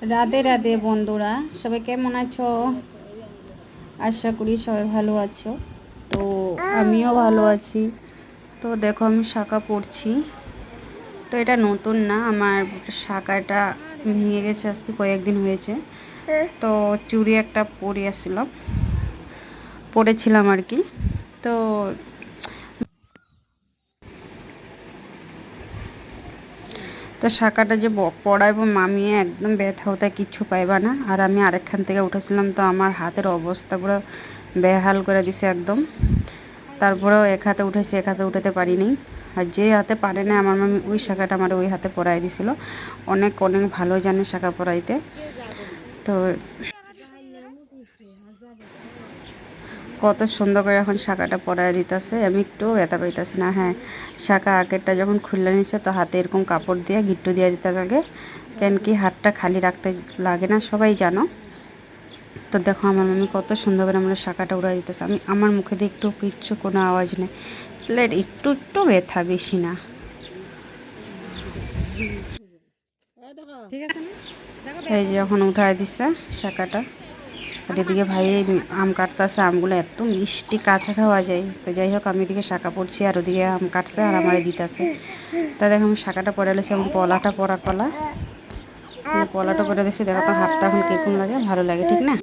রাধে রাধে বন্ধুরা, সবাই কেমন আছো? আশা করি সবাই ভালো আছো। তো আমিও ভালো আছি। তো দেখো আমি শাঁখা পরছি। তো এটা নতুন না, আমার শাঁখাটা ভেঙে গেছে, আজকে কয়েকদিন হয়েছে। তো চুড়ি একটা পরেছিলাম আর কি। তো শাঁখাটা যে পড়াইবো মামিয়ে একদম ব্যথা হতে কিচ্ছু পাইবা না। আর আমি আরেকখান থেকে উঠেছিলাম, তো আমার হাতের অবস্থা পুরো বেহাল করে দিছে একদম। তারপরেও এক হাতে উঠেছি, এক হাতে উঠাতে পারিনি। আর যে হাতে পারে না আমার মামি, ওই শাঁখাটা আমার ওই হাতে পরাই দিছিল। অনেক অনেক ভালো জানে শাঁখা পরাইতে। তো কত সুন্দর করে এখন শাঁখাটা পরাই দিতেছে, আমি একটু ব্যথা পাইতেছি না। হ্যাঁ, শাঁখা আগেরটা যখন খুলে নিছে তো হাতে এরকম কাপড় দিয়ে গিট্টু দিয়ে দিতে লাগে, কেন কি হাতটা খালি রাখতে লাগে না, সবাই জানো। তো দেখো আমার মামি কত সুন্দর করে আমরা শাঁখাটা উড়াই দিতেছে। আমার মুখে দিয়ে একটু কিচ্ছু কোনো আওয়াজ নেই, স্লেট একটু একটু ব্যথা, বেশি না। এই যে এখন উঠাই দিচ্ছে শাঁখাটা। আর এদিকে ভাই আম কাটতেছে, আমগুলো এত মিষ্টি, কাঁচা খাওয়া যায়। তো যাই হোক, আমি এদিকে শাঁখা পড়ছি আর ওদিকে আম কাটছে আর আমারে দিতেছে। তা দেখো আমি শাঁখাটা পরে এলেছি, এবং পলাটা পরা পলাটা পরে দিচ্ছি। দেখো তো হাতটা এখন কিরকম লাগে, ভালো লাগে ঠিক না?